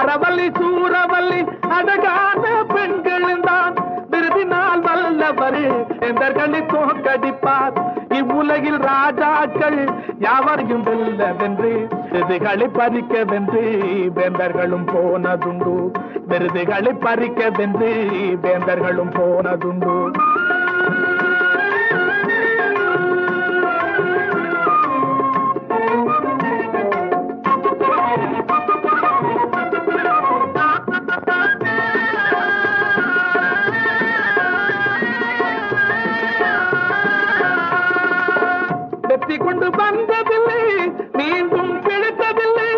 அறவல்லி சூறவல்லி அழகான பெண்களும் தான் விருதினால் வல்லவர் எந்தர்களை தோற்கடிப்பார். இவ்வுலகில் ராஜாக்கள் யாவரையும் வெல்லவென்று விருதுகளை பறிக்கவென்று வேந்தர்களும் போனதுண்டு. விருதுகளை பறிக்கவென்று வேந்தர்களும் போனதுண்டு. வெற்றி கொண்டு வந்ததில்லை, மீண்டும் பிழைத்ததில்லை.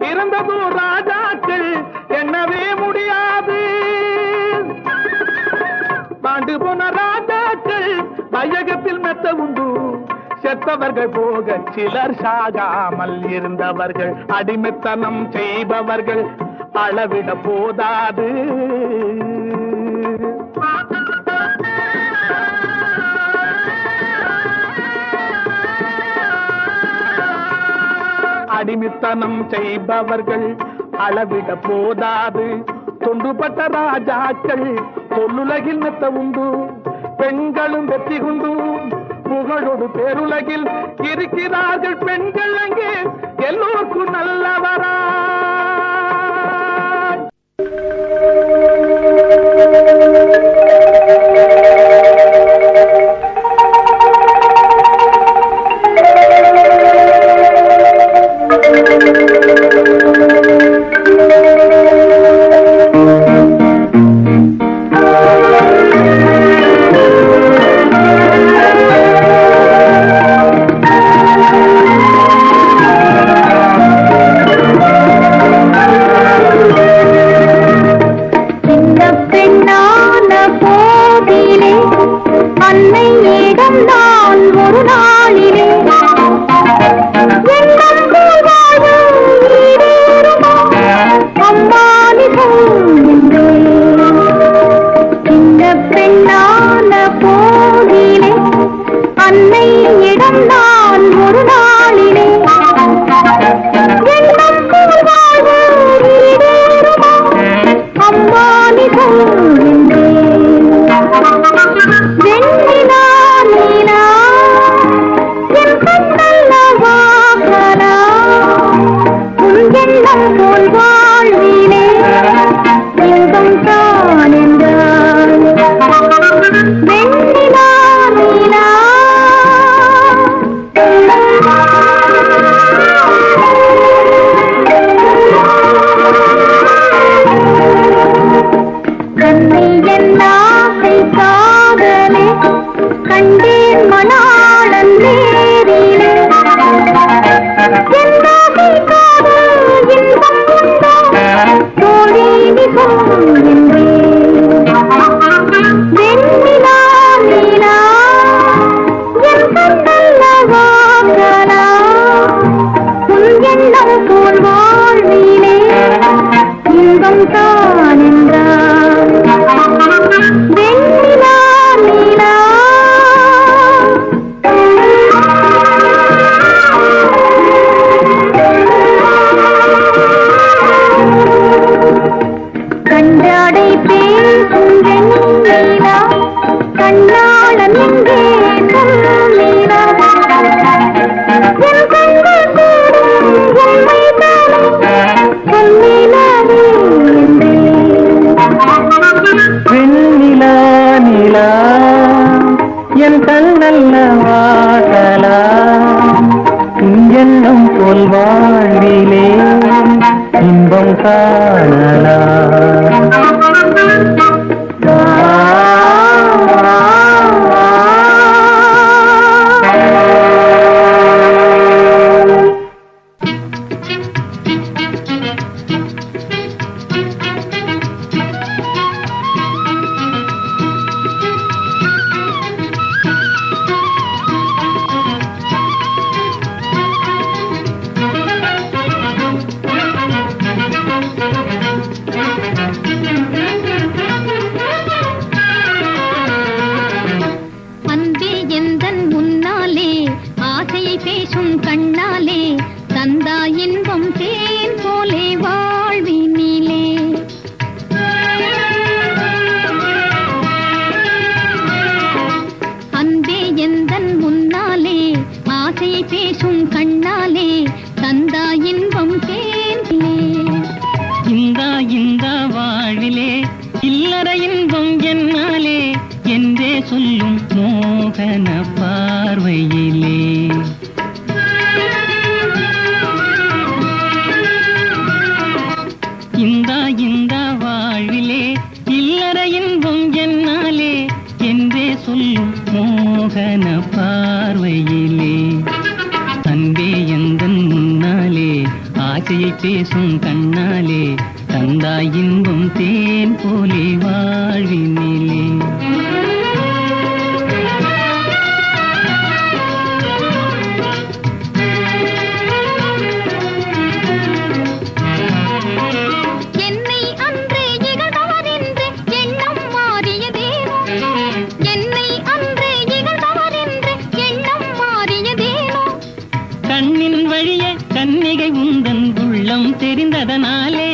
இறந்ததோ ராஜாக்கள் எண்ணவே முடியாது. பாண்டு போன ராஜாக்கள் வையகத்தில் மெத்த உண்டு. செத்தவர்கள் போக சிலர் சாகாமல் இருந்தவர்கள். அடிமைத்தனம் செய்பவர்கள் அளவிட போதாது. அடிமைத்தனம் செய்பவர்கள் அளவிட போதாது. தொண்டுபட்ட ராஜாக்கள் தொல்லுலகில் மெத்த உண்டு. பெண்களும் வெற்றி கொண்டு புகழோடு பேருலகில் இருக்கிறார்கள். பெண்கள் அங்கே எல்லோருக்கும் நல்லவரா. கண்ணாலே தந்தா இன்பம் தேன் போலே வாழ்வினிலே ஆசையை பேசும் கண்ணாலே தந்தாய் இன்பம் தேன் போலே வாழ்வினிலே. கன்னிகை உந்தன் உள்ளம் தெரிந்ததனாலே,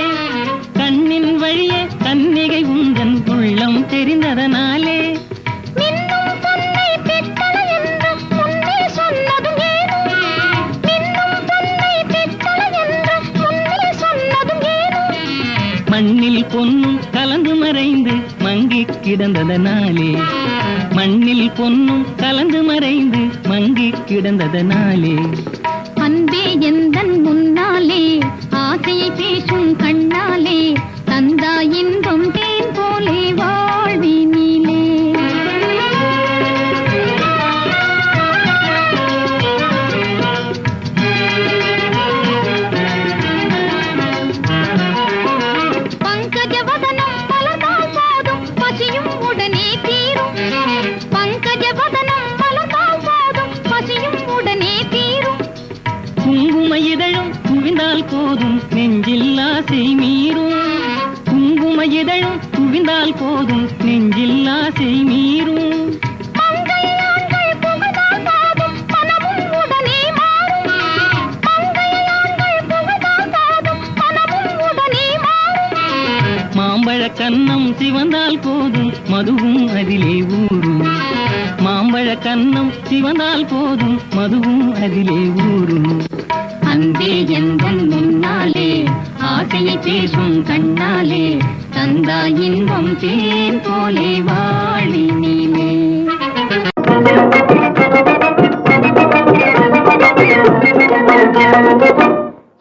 கண்ணின் வழியே கன்னிகை உந்தன் உள்ளம் தெரிந்ததனாலே, மண்ணில் பொன்னும் கலந்து மறைந்து மங்கி கிடந்ததனாலே, மண்ணில் பொன்னும் கலந்து மறைந்து மங்கி கிடந்ததனாலே, அன்பே எந்தன் முன்னாலே ஆசையை பேசும் கண்ணாலே தந்தா இன்பம் தேன் போலே வாழ்வினிலே. பங்கஜ வதனம் மலர்ந்தால் போதும் பசியும் உடனே தீரும், பங்கஜ வதனம் மலர்ந்தால் போதும் பசியும் உடனே தீரும், குங்கும இதழும் குவிந்தால் போதும் நெஞ்சில் ஆசை மீறும், குங்கும இதழும் குவிந்தால் போதும் நெஞ்சில் ஆசை மீறும், மாம்பழ கன்னம் சிவந்தால் போதும் மதுவும் அதிலே ஊறும், மாம்பழ கன்னம் சிவந்தால் போதும் மதுவும் அதிலே ஊறும். அன்பே எந்தன் முன்னாலே ஆசையை பேசும் கண்ணாலே தந்தா இன்பம் தேன் போலே வாழினிலே.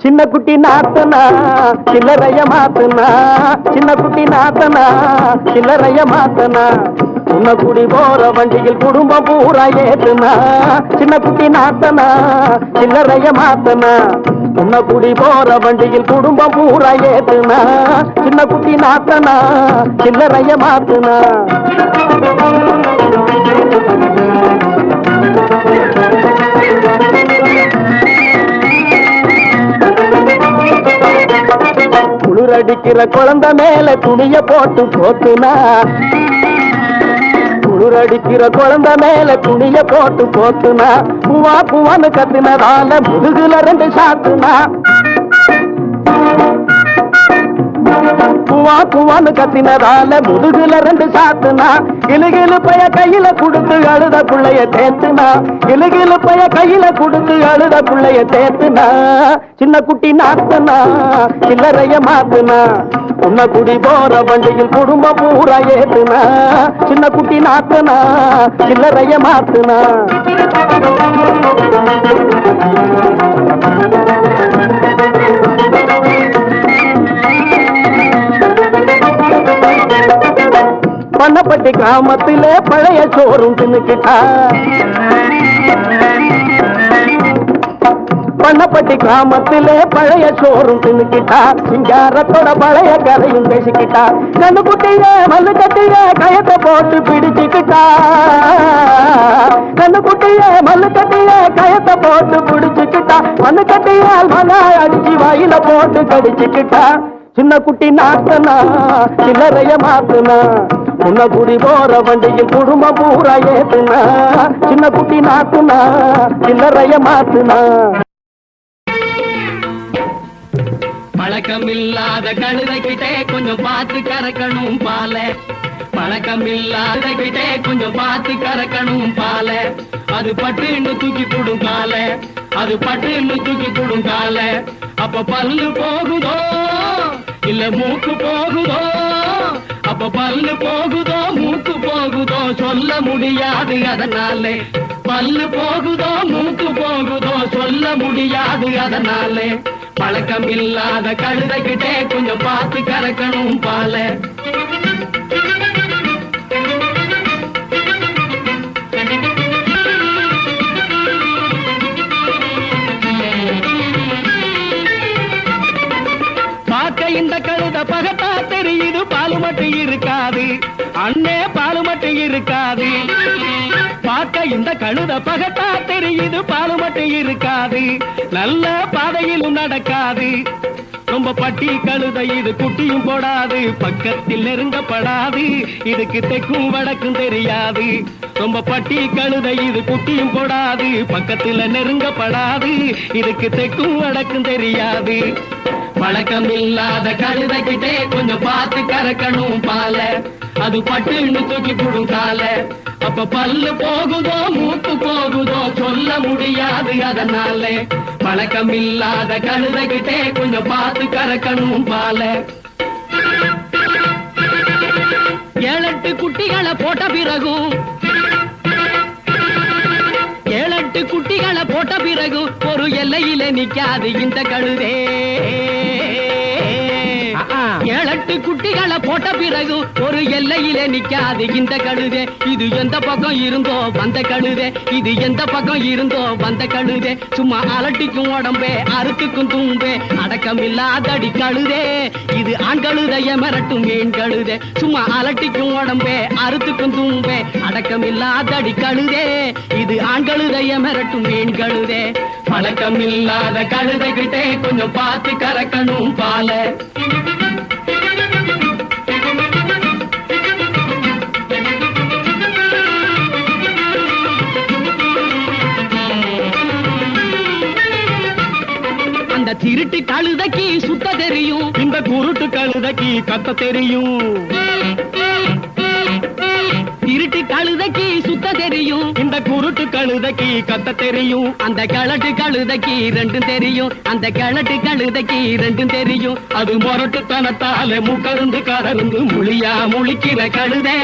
சின்ன குட்டி நாத்தனா சில்லறைய மாத்தனா, சின்ன குட்டி நாத்தனா சில்லறைய மாத்தனா, உன்ன குடி போற வண்டியில் குடும்பம் பூரா ஏத்துனா, சின்ன குட்டி நாத்தனா சில்லறைய மாத்தனா, உன்ன குடி போற வண்டியில் குடும்பம் பூரா ஏத்துனா, சின்ன குட்டி நாத்தனா சில்லறைய மாத்துனா. குளிரடிக்கிற குழந்தை மேல துணிய போட்டு போத்துனா, குளிரடிக்கிற குழந்தை மேல துணிய போட்டு போத்துனா, பூவா பூவான்னு கத்தினதால முதுகுல 2 சாத்துனா, பூவா பூவான்னு கத்தினதால முதுகுல 2 சாத்துனா, கிளுகிழு பைய கையில கொடுத்து அழுத புள்ளைய தேத்துனா, கிளுகிழு பைய கையில கொடுத்து அழுத புள்ளைய தேத்துனா, சின்ன குட்டி நாத்தனா சில்லறைய மாத்துனா, உன்ன குடி போற வண்டியில் குடும்பம் பூரா ஏத்துனா, சின்ன குட்டி நாத்தனா சில்லறைய மாத்துனா. பண்ணப்பட்டி கிராமத்திலே பழைய சோறும் தின்னுக்கிட்டா, பண்ணப்பட்டி கிராமத்திலே பழைய சோறும் தின்னுக்கிட்டா, சிங்காரத்தோட பழைய கதையும் பேசிக்கிட்டா, கண்ணு குட்டிய மல்லு கட்டிய கயத்தை போட்டு பிடிச்சுக்கிட்டா, கண்ணு குட்டிய மல்லு கட்டிய கயத்தை போட்டு பிடிச்சுக்கிட்டா, மண்ணு கட்டியால் மன அடிச்சு வாயில போட்டு கடிச்சுக்கிட்டா, சின்ன குட்டி நாத்தனா சில்லறைய மாத்துனா, உன்ன குடி போற வண்டியில் குடும்பம் பூரா ஏத்துனா, சின்ன குட்டி நாத்துனா சில்லறைய மாத்துனா. பழக்கமில்லாத கழுதைகிட்டே கொஞ்சம் பார்த்து கறக்கணும் பால, பழக்கமில்லாத கிட்டே கொஞ்சம் பார்த்து கறக்கணும் பால, அது பட்டுன்னு தூக்கி போடும் கால, அது பட்டுன்னு தூக்கி போடும் கால, அப்ப பல்லு போகுதோ இல்ல மூக்கு போகுதோ, அப்ப பல்லு போகுதோ மூக்கு போகுதோ சொல்ல முடியாது, அதனாலே பல்லு போகுதோ மூக்கு போகுதோ சொல்ல முடியாது, அதனாலே பழக்கம் இல்லாத கழுதைகிட்டே கொஞ்சம் பார்த்து கறக்கணும் பால. இந்த கழுத பகத்தா தெரியுது பாலு மட்டும் இருக்காது அண்ணே பாலு மட்டும் இருக்காது பார்க்க இந்த கழுத பகத்தா தெரியுது பாலு மட்டும் இருக்காது நல்ல பாதையிலும் நடக்காது ரொம்ப பட்டி கழுத இது குட்டியும் போடாது பக்கத்தில் நெருங்கப்படாது இதுக்கு தெற்கும் வடக்கும் தெரியாது ரொம்ப பட்டி கழுத இது குட்டியும் போடாது பக்கத்தில் நெருங்கப்படாது இதுக்கு தெற்கும் வடக்கும் தெரியாது பழக்கம் இல்லாத கழுத கிட்டே கொஞ்சம் பார்த்து கறக்கணும் பால அது பட்டுன்னு தூக்கி போடும் கால அப்ப பல்லு போகுதோ மூக்கு போகுதோ சொல்ல முடியாது அதனால பழக்கம் இல்லாத கழுத கிட்டே கொஞ்சம் பார்த்து கறக்கணும் பால 7-8 குட்டிகளை போட்ட பிறகும் 7-8 குட்டிகளை போட்ட பிறகு ஒரு எல்லையில நிக்காது இந்த கழுதே 7-8 குட்டிகளை போட்ட பிறகு ஒரு எல்லையிலே நிக்காது இந்த கழுதே இது எந்த பக்கம் இருந்தோ வந்த கழுதே இது எந்த பக்கம் இருந்தோ வந்த கழுதே சும்மா அலட்டிக்கும் உடம்பே அறுத்துக்கும் தும்பே அடக்கம் இல்லாதடி கழுதே இது ஆண் கழுதைய மிரட்டும் மீன் கழுதே சும்மா அலட்டிக்கும் உடம்பே அறுத்துக்கும் தும்பே அடக்கம் இல்லாதடி கழுதே இது ஆண் கழுதைய மிரட்டும் மீன் கழுதே பழக்கம் இல்லாத கழுதை கிட்டே கொஞ்சம் பார்த்து கறக்கணும் பால அந்த திருட்டு கழுதைக்கு சுத்த தெரியும் இந்த குருட்டு கழுதைக்கு கத்த தெரியும் திருட்டு கழுதைக்கு சுத்த தெரியும் இந்த குருட்டு கழுதைக்கு கத்த தெரியும் அந்த கிழட்டு கழுதைக்கு ரெண்டும் தெரியும் அந்த கிழட்டு கழுதைக்கு ரெண்டும் தெரியும் அது முரட்டுத்தனத்தால முக்கருந்து கலருந்து முழியா முழிக்கிற கழுதே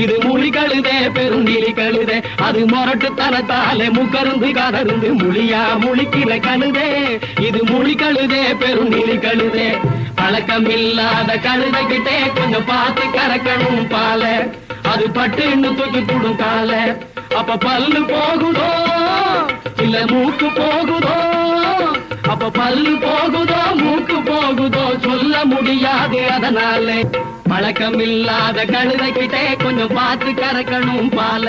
இது முழி கழுதே பெருநீலி கழுதே அது முரட்டுத்தனத்தால முக்கருந்து கலருந்து முழியா முழிக்கிற கழுதே இது முழி கழுதே பெருநீலி கழுதே பழக்கம் இல்லாத கழுதை கிட்டே கொஞ்சம் பார்த்து கறக்கணும் பால அது பட்டுன்னு தூக்கி போடும் கால அப்ப பல்லு போகுதோ இல்ல மூக்கு போகுதோ அப்ப பல்லு போகுதோ மூக்கு போகுதோ சொல்ல முடியாது அதனால பழக்கம் இல்லாத கழுதை கிட்டே கொஞ்சம் பார்த்து கறக்கணும் பால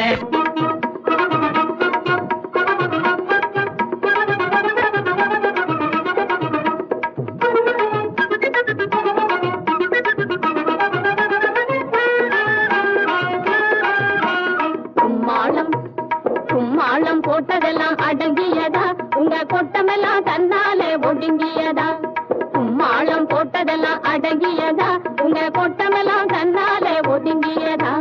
போட்டதெல்லாம் அடங்கியதா உங்க கொட்டமெல்லாம் தன்னாலே ஒடுங்கியதா கும்மாளம் போட்டதெல்லாம் அடங்கியதா உங்க கொட்டமெல்லாம் தன்னாலே ஒடுங்கியதா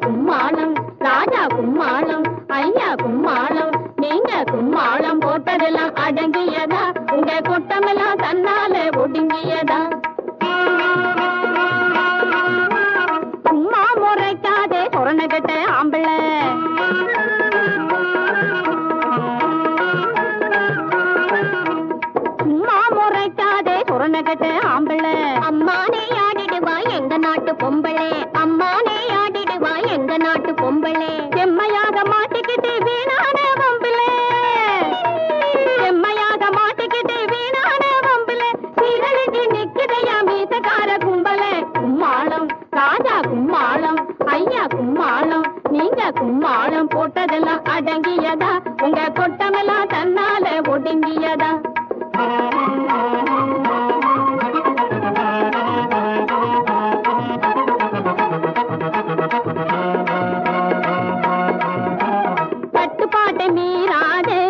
கும்மாளம் ராஜா கும்மாளம் ஐயா கும்மாளம் நீங்க கும்மாளம் போட்டதெல்லாம் அடங்கியதா உங்க கொட்டமெல்லாம் தன்னாலே ஒடுங்கியதா சும்மா முறைக்காதே சொரணகட்ட ஆம்பளை ஆம்பளை அம்மானே ஆடிடுவா எங்க நாட்டு பொம்பளை அம்மானே ஆடிடுவா எங்க நாட்டு பொம்பளை செம்மையாக மாட்டிக்கிட்டு வீணான வம்பளை செம்மையாக மாட்டிக்கிட்டு வீணான வம்பளை சீரழிஞ்சு நிக்குதையா மீசக்கார கும்பலை கும்மாளம் ராஜா கும்மாளம் ஐயா கும்மாளம் நீங்க கும்மாளம் போட்டதெல்லாம் அடங்கியதா உங்க கொட்டமெல்லாம் தன்னால ஒடுங்கியதா கட்டுப்பாட்டை மீறாதே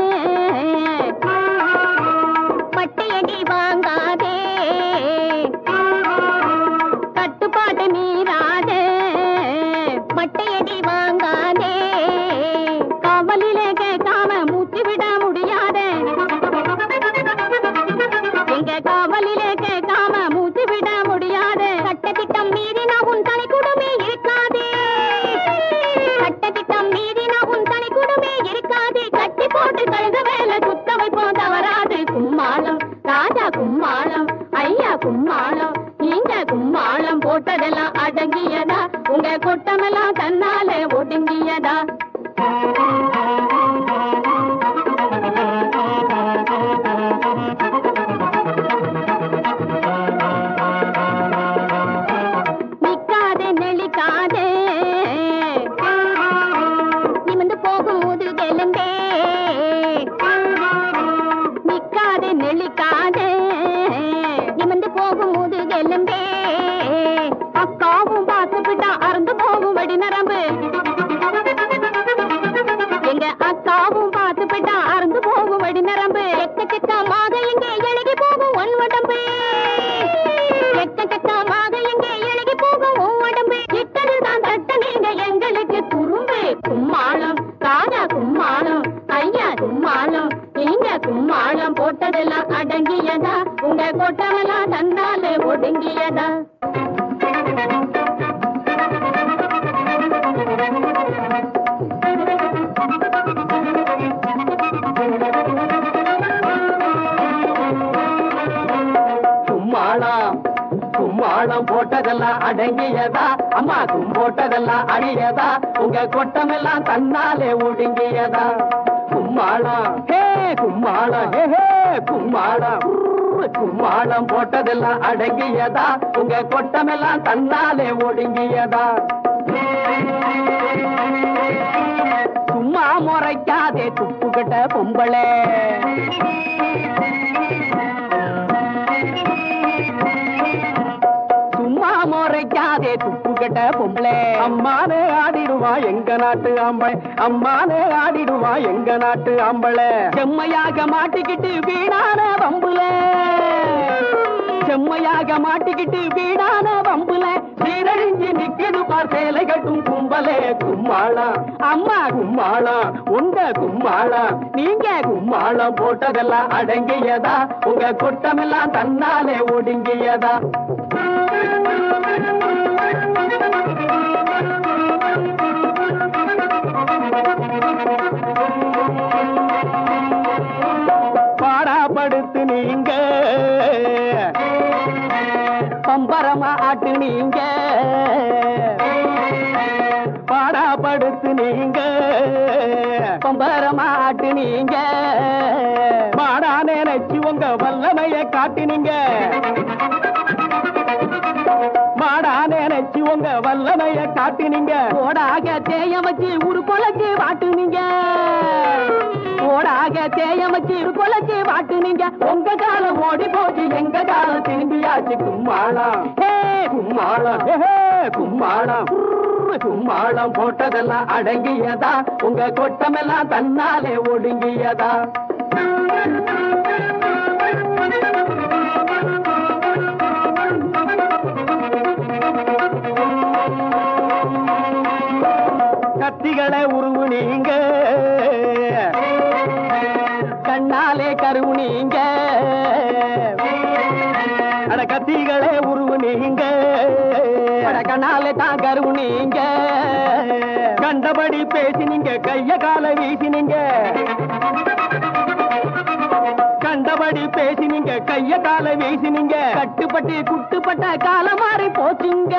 பட்டையடி வாங்காதே கட்டுப்பாட்டை மீறாதே பட்டையடி வாங்காதே காவலிலே கேட்காம மூச்சு விட முடியாதே எங்க காவலிலே கேட்காம மூச்சு விட முடியாதே சட்டத்திட்டம் மீறினா உன் தனி குடுமே இருக்காதே சட்டத்திட்டம் மீறினா உன் தனி குடுமே இருக்காதே கட்டி போட்டு கழுத வேலை சுத்த வைப்போம் தவறாது கும்மாளம் ராஜா கும்மாளம் ஐயா கும்மாளம் நீங்க கும்மாளம் போட்டதெல்லாம் அடங்கியதா உங்க கொட்டமெல்லாம் தன்னாலே ஒடுங்கியதா உங்க கொட்டமெல்லாம் தன்னாலே ஒடுங்கியதா கும்மாளம் போட்டதெல்லாம் அடங்கியதா அம்மா போட்டதெல்லாம் அழியதா உங்க கொட்டமெல்லாம் தன்னாலே ஒடுங்கியதா கும்மாளம் ஹே கும்மாளம் ஹே ஹே கும்மாளம் கும்மாளம் போட்டதெல்லாம் அடங்கியதா உங்க கொட்டமெல்லாம் தன்னாலே ஒடுங்கியதா சும்மா முறைக்காதே துப்புக்கிட்ட பொம்பளே முறைக்காதே துப்புக்கிட்ட பொம்பளை அம்மானே ஆடிடுவா எங்க நாட்டு ஆம்பளை அம்மானே ஆடிடுவா எங்க நாட்டு ஆம்பளை செம்மையாக மாட்டிக்கிட்டு வீணான வம்புல செம்மையாக மாட்டிக்கிட்டு வீணான வம்புல சீரழிஞ்சு நிக்கிது பார் சேலை கட்டும் கும்பலே கும்மாளம் அம்மா கும்மாளம் உங்க கும்மாளம் நீங்க கும்மாளம் போட்டதெல்லாம் அடங்கியதா உங்க கொட்டமெல்லாம் தன்னாலே ஒடுங்கியதா பாடாப்படுத்து நீங்க பம்பரமா ஆட்டு நீங்க பாடாப்படுத்து நீங்க பம்பரமா ஆட்டு நீங்க மாடா நினைச்சு உங்க வல்லமைய காட்டினீங்க மாடா நினைச்சு உங்க வல்லமைய காட்டினீங்க ஓடாக தேய வச்சு ஒரு கொலைக்கு வாட்டுனீங்க ஓடாக தேய வச்சு ஒரு கொலைக்கு வாட்டுனீங்க உங்க காலம் ஓடி போச்சு எங்க காலம் திரும்பியாச்சு கும்மாளம் ஹே கும்மாளம் ஹே கும்மாளம் கும்மாளம் போட்டதெல்லாம் அடங்கியதா உங்க கொட்டமெல்லாம் தன்னாலே ஒடுங்கியதா கத்திகளை உருவு நீங்க கண்ணாலே கருவு நீங்க அட கத்திகளே உருவு நீங்க அட கண்ணாலே தான் கருவு நீங்க கண்டபடி பேசினீங்க கைய கால வீசினீங்க கண்டபடி பேசினீங்க கைய கால வீசினீங்க கட்டுப்பட்டு குட்டுப்பட்ட காலம் மாறி போச்சுங்க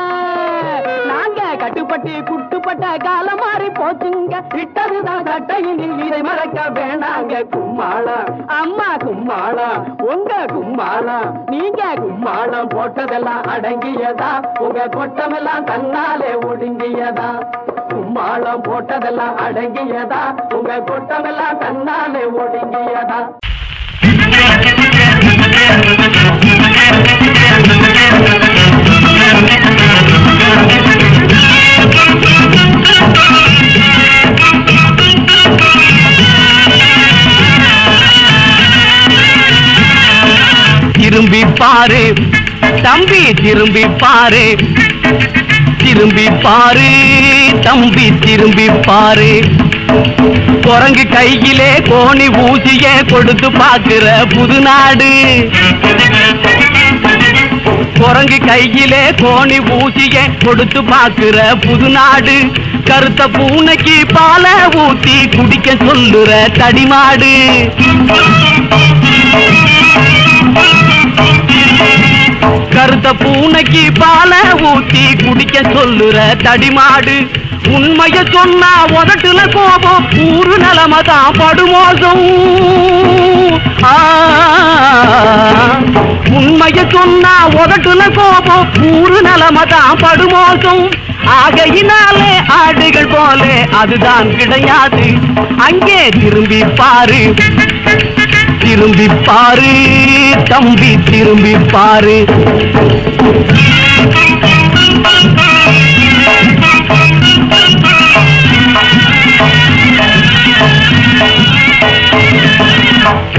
நாங்க கட்டுப்பட்டு குட்டுப்பட்ட காலம் மாறி போச்சுங்க இட்டதுதான் சட்டையில் இதை மறக்க வேணாங்க கும்மாளம் அம்மா கும்மாளம் உங்க கும்மாளம் நீங்க கும்மாளம் போட்டதெல்லாம் அடங்கியதா உங்க கொட்டமெல்லாம் தன்னாலே ஒடுங்கியதா கும்மாளம் போட்டதெல்லாம் அடங்கியதா உங்க கொட்டமெல்லாம் தன்னாலே ஒடுங்கியதா திரும்பி பாரு தம்பி திரும்பி பாரு திரும்பி பாரு தம்பி திரும்பி பாரு குரங்கு கையிலே கோணி ஊசிய கொடுத்து பாக்குற புது நாடு குரங்கு கையிலே கோணி ஊசிய கொடுத்து பாக்குற புது நாடு கருத்த பூனைக்கு பால ஊத்தி குடிக்க சொல்லுற தடிமாடு கருத்த பூனைக்கு பால ஊத்தி குடிக்க சொல்லுற தடிமாடு உண்மைய சொன்னா உதட்டுல கோபம் ஊரு நலமதான் படுமோசம் உண்மைய சொன்னா உதட்டுல கோபம் ஊரு நலமதான் படுமோசம் ஆகையினாலே ஆடுகள் போல அதுதான் கிடையாது அங்கே திரும்பி பாரு திரும்பி பாரு தம்பி திரும்பி பாரு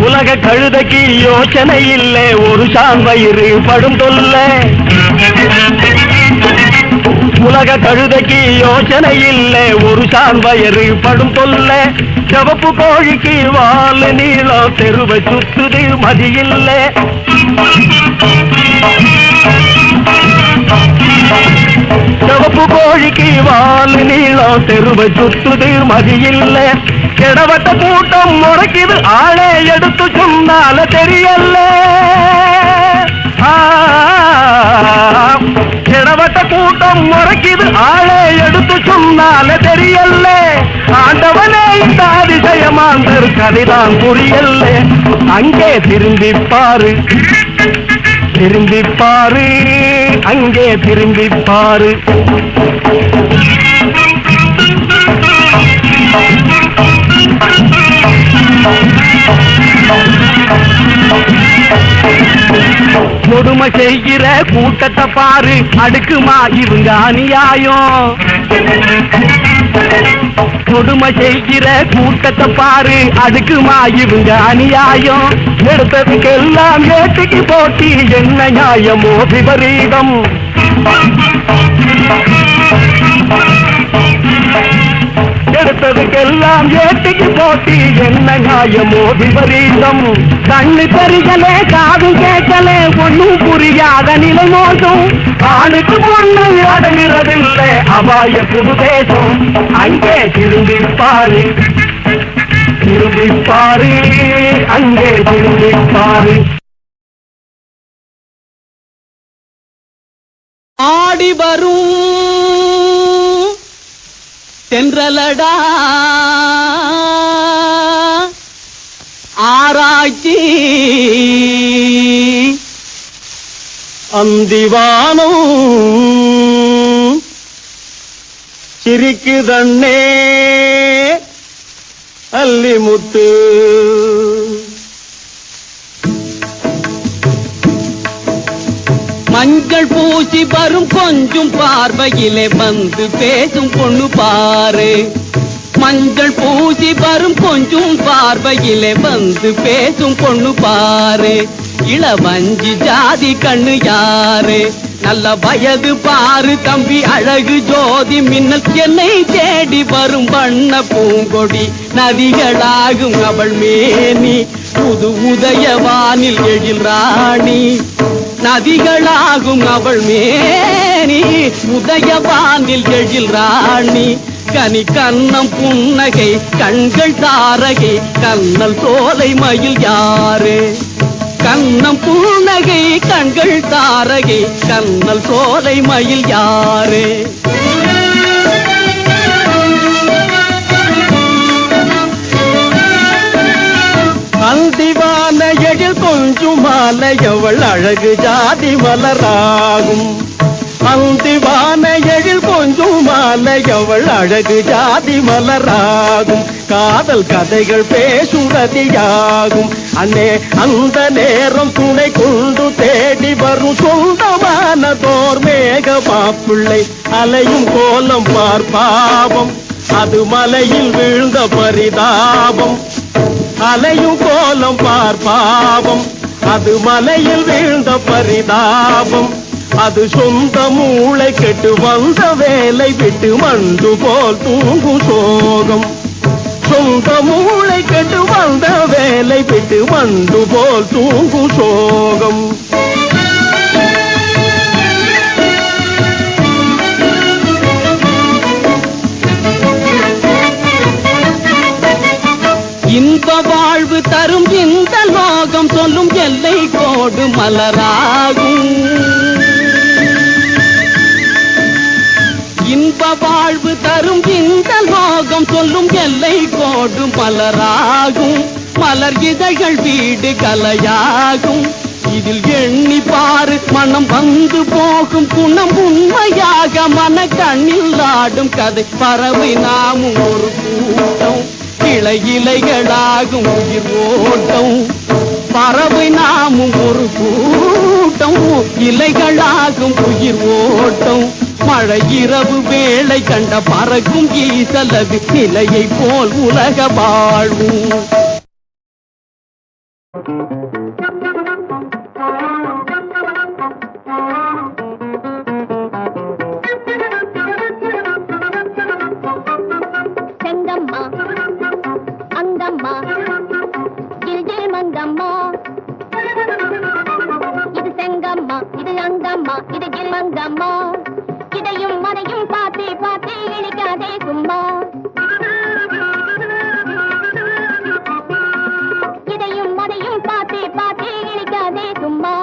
உலக கழுதைக்கு யோசனை இல்லை ஒரு சான் வயிறு படும் தொல்லை உலக கழுதைக்கு யோசனை இல்லை ஒரு சான் வயிறு படும் தொல்லை சிவப்பு கோழிக்கு வால் நீளம் தெருவை சுத்துது மதியில்லை தெருவை சுத்துது மதியில்ல கிடவட்ட கூட்டம் முறைக்குது ஆளே எடுத்து சொன்னால தெரியல கிடவட்ட கூட்டம் முறைக்குது ஆளே எடுத்து சொன்னால தெரியல ஆண்டவனே இந்த அதிசயமாந்தர் கதைதான் புரியல அங்கே திரும்பிப்பாரு திரும்பிப்பாரு அங்கே திரும்பிப்பாரு கொடுமை செய்கிற கூட்டத்தை பாரு அடுக்குமா இவங்க அநியாயம் கொடுமை செய்கிற கூட்டத்தை பாரு அடுக்குமா இவங்க அநியாயம் எடுத்ததுக்கெல்லாம் ஏட்டுக்கு போட்டி என்ன நியாயமோ விபரீதம் எடுத்ததுக்கெல்லாம் ஏட்டுக்கு போட்டி என்ன நியாயமோ விபரீதம் கண்ணு தெரியலே காது கேட்கலே ஒன்னும் புரியாத நிலை மோசம் ஆணுக்கு பொண்ணு அடங்கிறதில்லை அபாய புதுதேசம் அங்கே திரும்பிப்பாரு திரும்பிப்பாரு அங்கே திரும்பிப்பாரு ஆடி வரும் தென்றலடா ஆராய்ச்சி அந்திவானம் சிரிக்குதண்ணே அல்லிமுத்து மஞ்சள் பூசி வரும் கொஞ்சம் பார்வையிலே வந்து பேசும் பொண்ணு பாரு மஞ்சள் பூசி வரும் கொஞ்சம் பார்வையிலே வந்து பேசும் பொண்ணு பாரு இளவஞ்சி ஜாதி கண்ணு யாரு நல்ல வயது பாரு தம்பி அழகு ஜோதி மின்னல் என்னை தேடி வரும் வண்ண பூங்கொடி நதிகளாகும் அவள் மேனி புது உதயவானில் எழில் ராணி நதிகளாகும் அவள் மேனி உதயவானில் எழில் ராணி கனி கண்ணம் புன்னகை கண்கள் தாரகை கண்ணல் சோலை மயில் யாரு கண்ணம் புன்னகை கண்கள் தாரகை கண்ணல் சோலை மயில் யாரு அந்திவான எழில் கொஞ்சம் மாலை எவள் அழகு ஜாதி மலராகும் அந்திவான எழில் கொஞ்சம் மாலை எவள் அழகு ஜாதி மலராகும் காதல் கதைகள் பேசுறதியாகும் அண்ணே அந்த நேரம் துணை கொண்டு தேடி வரும் சொந்தமானதோர் மேக மாப்பிள்ளை அலையும் கோலம் பார்ப்பாவம் அது மலையில் வீழ்ந்த பரிதாபம் அலையும் கோலம் பார்ப்பாவம் அது மலையில் வீழ்ந்த பரிதாபம் அது சொந்த மூளை கெட்டு வந்த வேலை விட்டு மண்டு போல் தூங்கும் சோகம் சொந்த மூளை கெட்டு வந்த வேலை விட்டு மண்டு போல் தூங்கும் சோகம் இன்ப வாழ்வு தரும் இந்த லோகம் சொல்லும் எல்லை கோடு மலராகும் இன்ப வாழ்வு தரும் இந்த லோகம் சொல்லும் எல்லை கோடு மலராகும் மலர் இதழ்கள் வீடு கலையாகும் இதில் எண்ணி பாரு மனம் வந்து போகும் குணம் உண்மையாக மன கண்ணில் ஆடும் கதை பறவை நாமும் ஒரு கூட்டம் கிளை இலைகளாகும் உயிர் ஓட்டம் பறவை நாமும் ஒரு கூட்டம் இலைகளாகும் உயிர் ஓட்டம் மழை இரவு வேளை கண்ட பறக்கும் ஈசலது நிலையை போல் உலக வாழ்வும் செங்கம்மா அங்கம்மா கில்கில் மங்கம்மா இது செங்கம்மா இது அங்கம்மா இது கில் மங்கம்மா இதையும் மதையும் பார்த்து பார்த்து இழிக்காதே சும்மா. இதையும் மதையும் பார்த்து பார்த்து இழிக்காதே சும்மா.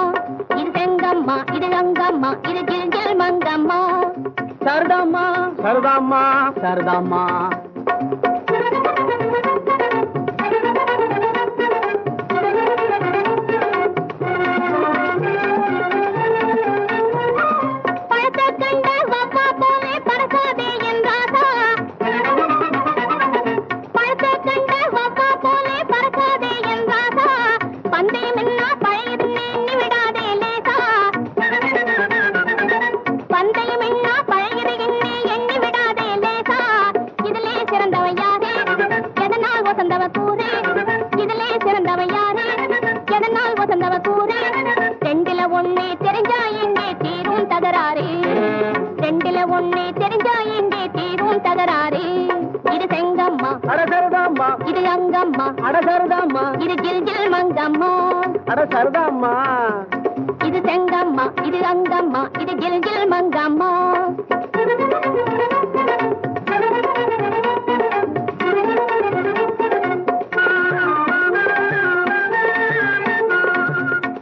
இது செங்கம்மா, இது அங்கம்மா, இது ஜில் மங்கம்மா. சரதாம்மா சரதாம்மா சரதாம்மா. இது அங்கம்மா, அட சரதாம்மா. இது ஜில் மங்கம்மா. அட சரதாம்மா. இது செங்கம்மா, இது அங்கம்மா, இது ஜில் மங்கம்மா.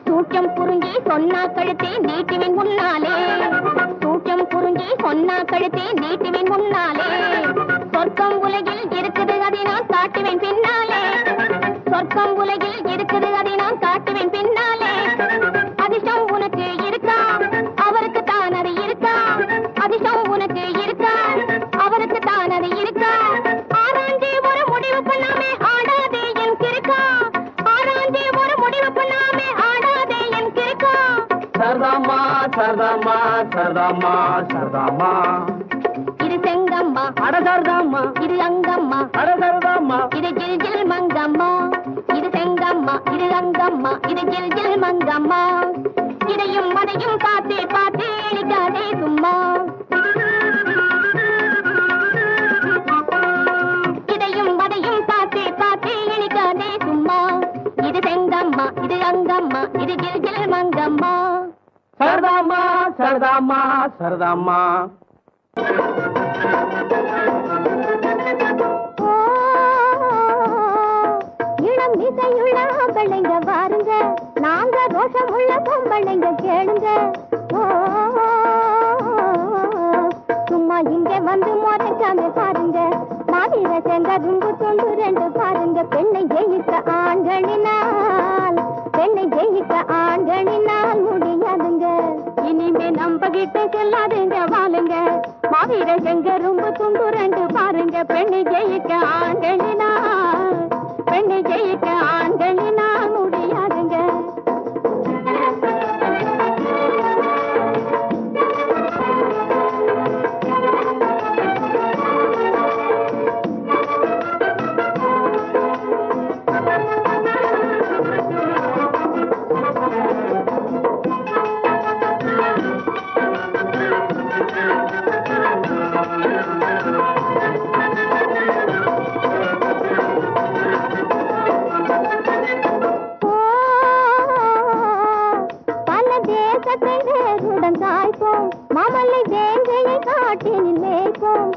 சூட்சம் புரிஞ்சி சொன்னா கழுத்தை நீட்டுவின் முன்னாலே. சூட்சம் புரிஞ்சி சொன்னா கழுத்தை நீட்டுவின் முன்னாலே. சொர்க்கம் உலகில் இருக்குது அதை நான் காட்டுவேன் பின்னாலே. சொர்க்கம் உலகில் இருக்குது அதை நான் காட்டுவேன் பின்னாலே. அதிர்ஷ்டம் உனக்கு இருக்கா, அவருக்கு தான் அது இருக்கா. அதிர்ஷ்டம் உனக்கு இருக்கா, அவருக்கு தான் அது இருக்கா. ஆராய்ச்சி ஒரு முடிவு பண்ணாமே ஆடாதே என் கிறுக்கா. ஆராய்ச்சி ஒரு முடிவு பண்ணாமே ஆடாதே என் கிறுக்கா. சரதாம்மா சரதாம்மா சரதாம்மா சரதாம்மா. இது செங்கம்மா, அட சரதாம்மா. இது அங்கம்மா, அட சரதாம்மா. இது ஜில் மங்கம்மா. இது செங்கம்மா, இது அங்கம்மா, இது ஜில் மங்கம்மா. இதையும் மதையும் பார்த்து பார்த்து இழிக்காதே சும்மா. இதையும் மதையும் பார்த்து பார்த்து இழிக்காதே சும்மா. இது செங்கம்மா, இது அங்கம்மா, இது ஜில் மங்கம்மா. சரதாம்மா சரதாம்மா சரதாம்மா. இளம் இசையுள்ள ஆம்பளைங்க பாருங்க, நாங்க ரோஷமுள்ள பொம்பளைங்க கேளுங்க. சும்மா இங்க வந்து முறைக்காம பாருங்க. மாவீர செங்கரும்பு தொண்டு ரெண்டு பாருங்க. பெண்ணை ஜெயிக்க ஆண்களினால், பெண்ணை ஜெயிக்க ஆண்களினால் முடியாதுங்க. இனிமே நம்ப கிட்ட செல்லாதுங்க வாழுங்க. மாவீர செங்கரும்பு துண்டு ரெண்டு பாருங்க. பெண்ணை ஜெயிக்க ஆண்களினால், பெண்ணை ஜெயிக்க ஆண்களினால் முடியாதுங்க. மாமல்லை வேங்கையை காட்டினில் மேய்ப்போம்.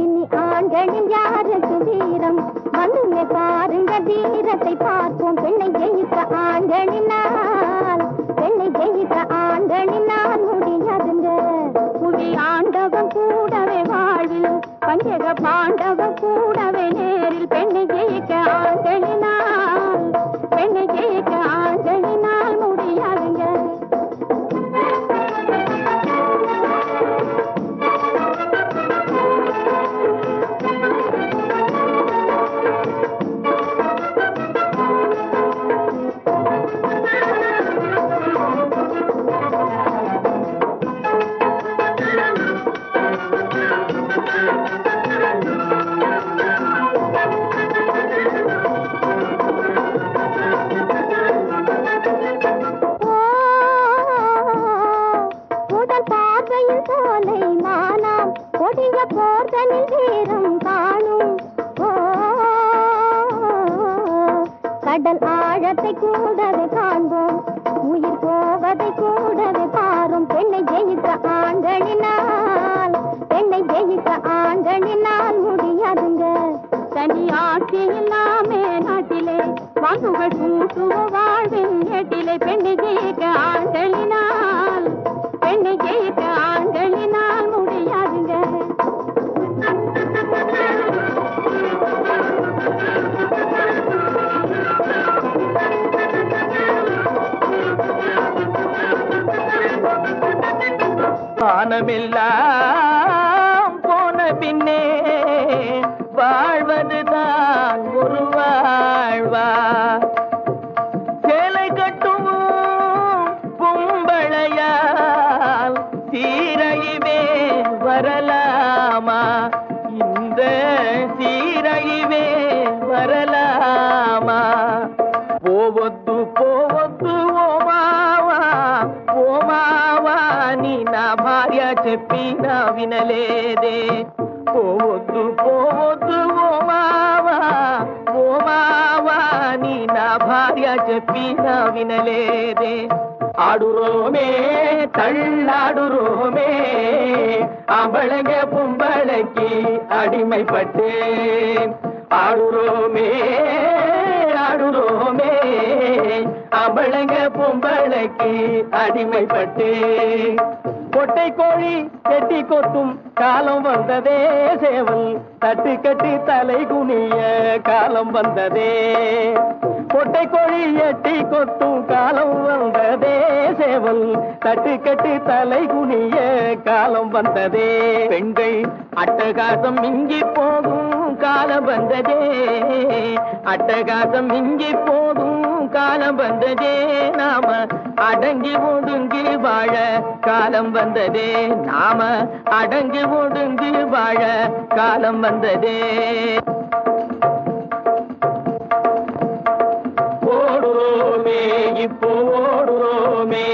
இனி ஆண்களின் யாருக்கு வீரம் வந்துமே பாருங்க. வீரத்தை பார்ப்போம். பெண்ணை ஜெயிக்க ஆண்களினால், பெண்ணை ஜெயிக்க ஆண்களினால் முடியாதுங்க. புவி ஆண்டவன் கூடவே வாழ்வில், பஞ்சக பாண்டவன் கூடவே நேரில். பெண்ணை ஜெயிக்க ஆண்களினால், பெண்ணை ஜெயிக்க ஆண்களினால் முடியாதுங்க. போர்தனில் வீரம் காணும். கடல் ஆழத்தை கூடவே காண்போம். உயிர் போவதை கூடவே செல்வமெல்லாம் போன பின்னே வாழ்வதுதான் ஒரு வாழ்வா சேலை கட்டும் பொம்பளையால் சீரையுமே வரலாமா இந்த சீரையுமே வரலாமா పోవద్దు పోవద్దు ఓ మావా నీ నా భార్య చెప్పినా వినలేదే పోవద్దు పోవద్దు ఓ మావా నీ నా భార్య చెప్పినా వినలేదే ஆடுறோமே தள்ளாடுறோமே அவளங்க பொம்பளைக்கு அடிமைப்பட்டேன் ஆடுறோமே ஆடுறோமே அவளங்க பொம்பளைக்கு அடிமைப்பட்டேன் கொட்டை கோழி கெட்டி கொத்தும் காலம் வந்ததே சேவல் தட்டு கட்டி தலை குனிய காலம் வந்ததே கொட்டை கோழி எட்டி கொத்தும் காலம் வந்ததே சேவல் தட்டு கட்டி தலை குனிய காலம் வந்ததே பெண்கள் அட்டகாசம் மிஞ்சி போகும் காலம் வந்ததே அட்டகாசம் மிஞ்சி போகும் காலம் வந்ததே நாம அடங்கி ஒடுங்கி வாழ காலம் வந்ததே நாம அடங்கி ஒடுங்கி வாழ காலம் வந்ததே ஓடுறோமே இப்போ ஓடுறோமே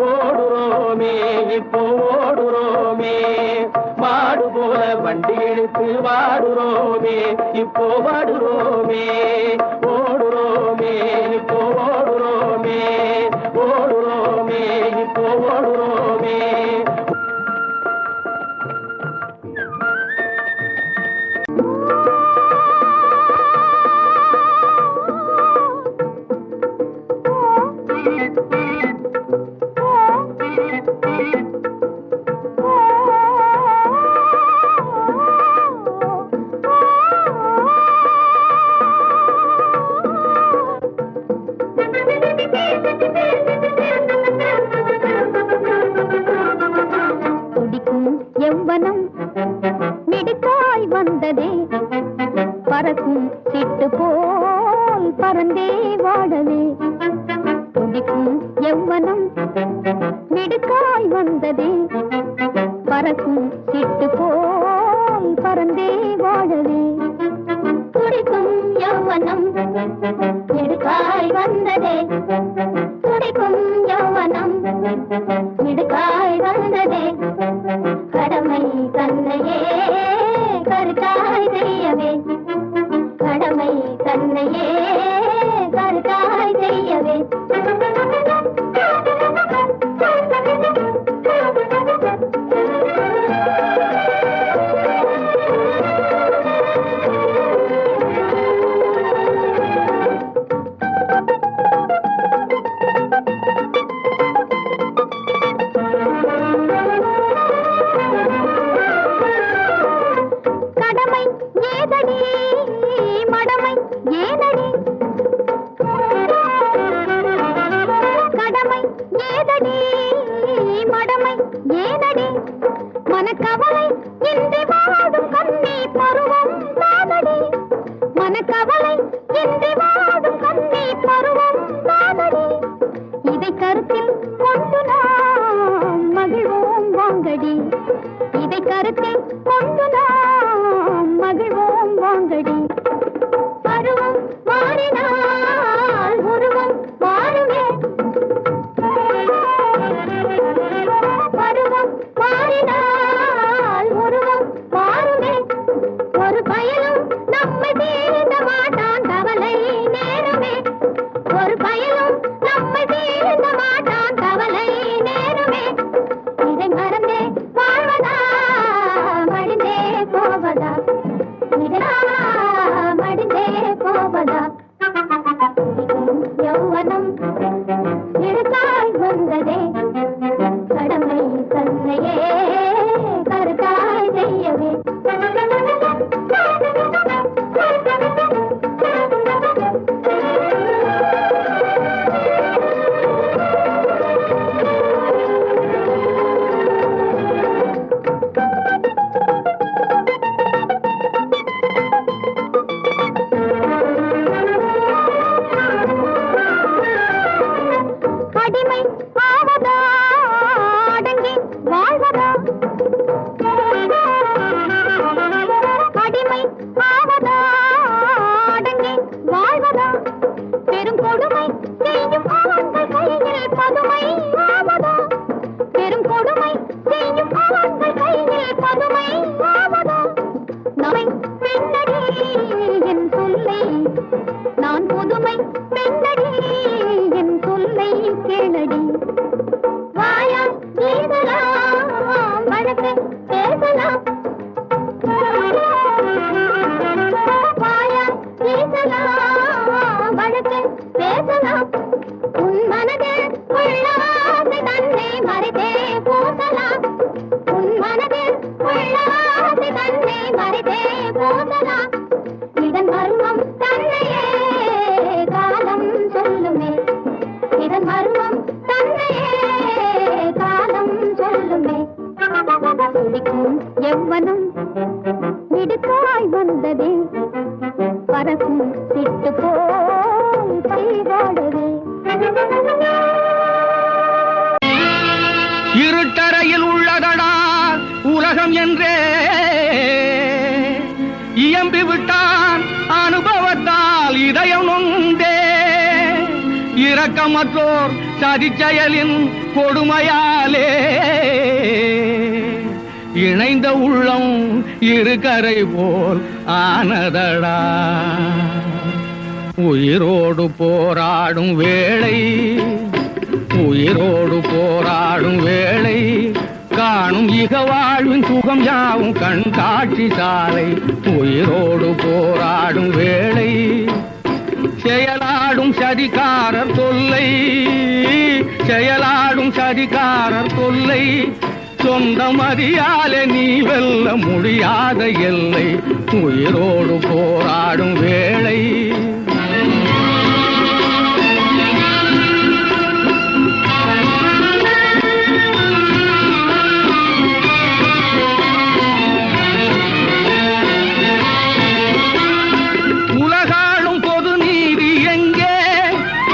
ஓடுறோமே இப்போ ஓடுறோமே மாடு போல வண்டி எடுத்து வாடுறோமே இப்போ வாடுறோமே ஓடுறோமே இப்போ ஓடுறோமே ஓடுறோமே இப்போ ஓடுறோமே துடிக்கும் எவ்வனம் மிடுக்காய் வந்ததே பறக்கும் சிட்டு போல் பறந்தே வாழவே துடிக்கும் எவ்வனம் மிடுக்காய் வந்ததே பறக்கும் சிட்டு போல் பறந்தே வாழவே துடிக்கும் யௌவனம் மிடுக்காய் வந்ததே துடிக்கும் யௌவனம் மிடுக்காய் வந்ததே கடமை தன்னையே கருத்தாய் செய்யவே கடமை தன்னையே கருத்தாய் செய்யவே கடமை ஏதடி மடமை ஏதடி கடமை ஏதடி மடமை ஏதடி மனக்கவலை இன்றி வாடும் கண்ணி பருவம் நாதடி மனக்கவலை இன்றி வாடும் கண்ணி பருவம் நாதடி இதை கருத்தில் கொண்டு நாம் மகிழ்வோம் வாங்கடி இதை கருத்தில் கொண்டு நாம் மகிழ்வோம் வாங்கடி பருவம் மாறினால் உருவம் மாறுமே பருவம் மாறினால் உருவம் மாறுமே ஒரு பயலும் நம்மை தீர்ந்த மாட்டான் கவலை நேருமே ஒரு பயலும் நம்மை தீர்ந்த மாட்டான் கவலை நேருமே இதை மறந்தே வாழ்வதா கேளடி வாயா பேசலாம் வழக்கு பேசலாம் வாயா பேசலாம் வழக்கு பேசலாம் உன் மனதில் உள்ள ஆசை தன்னை மறைத்தே போகலாம் உன் மனதில் உள்ள ஆசை தன்னை மறைத்தே போகலாம் இதன் மர்மம் தன்னையே காலம் சொல்லுமே இதன் மர்மம் தன்னையே காலம் சொல்லுமே துடிக்கும் எவ்வனம் மிடுக்காய் வந்ததே பறக்கும் சிட்டு போல் கைவாடுதே இருட்டறையில் உள்ளதடா உலகம் என்றே இயம்பி விட்டான் அனுபவத்தால் இதயம் நொந்தே இரக்கமற்றோர் சதிச்செயலின் கொடுமையாலே இணைந்த உள்ளம் இருக்கரை போல் ஆனதடா உயிரோடு போராடும் வேளை உயிரோடு போராடும் வேளை காணும் இக வாழ்வின் சுகம் யாவும் கண் காட்சி சாலை உயிரோடு போராடும் வேளை செயலாடும் சதிகாரர் தொல்லை செயலாடும் சதிகாரர் தொல்லை சொந்த மதியாலே நீ வெல்ல முடியாத எல்லை உயிரோடு போராடும் வேளை உலகாளும் பொது நீதி எங்கே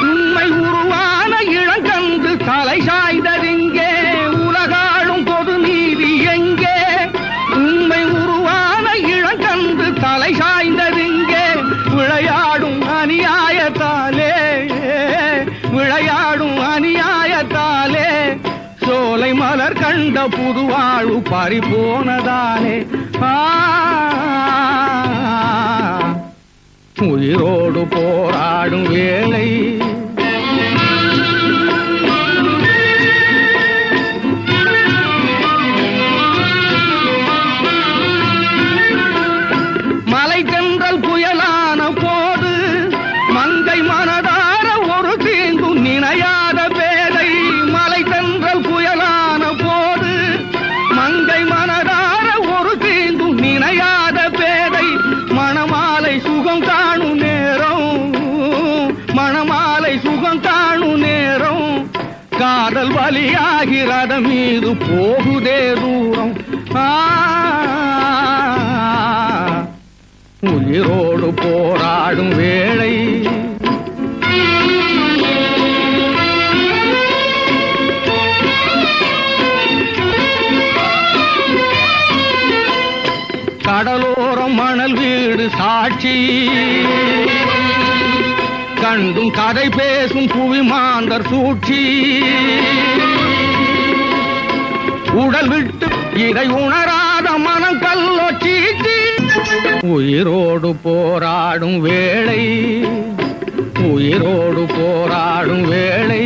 உண்மை உருவான இளங்கன்று தலை சாய்ந்ததிங்கே உலகாளும் பொது நீதி எங்கே உண்மை உருவான இளங்கன்று தலை சாய்ந்ததிங்கே விளையாடும் அநியாயத்தாலே விளையாடும் அநியாயத்தாலே சோலை மலர் கண்ட புதுவாழ்வு பறிபோனதாலே உயிரோடு போராடும் வேளை மலை தென்றல் புயலான போது மங்கை மனதார ஒரு தீங்கு நினையாத பேதை மலை தென்றல் புயலான போது மங்கை மனதார ஒரு தீங்கு நினையாத பேதை மணமாலை சுகம் காணும் நேரம் மணமாலை சுகம் காணும் நேரம் காதல் வலியாகி ரதம் மீது போகுதே தூரம் உயிரோடு போராடும் வேளை கடலோரம் மணல் வீடு சாட்சி கண்டும் கதை பேசும் புவி மாந்தர் சூழ்ச்சி உடல் விட்டு இதை உணராத மனம் கல்லொச்சி உயிரோடு போராடும் வேளை உயிரோடு போராடும் வேளை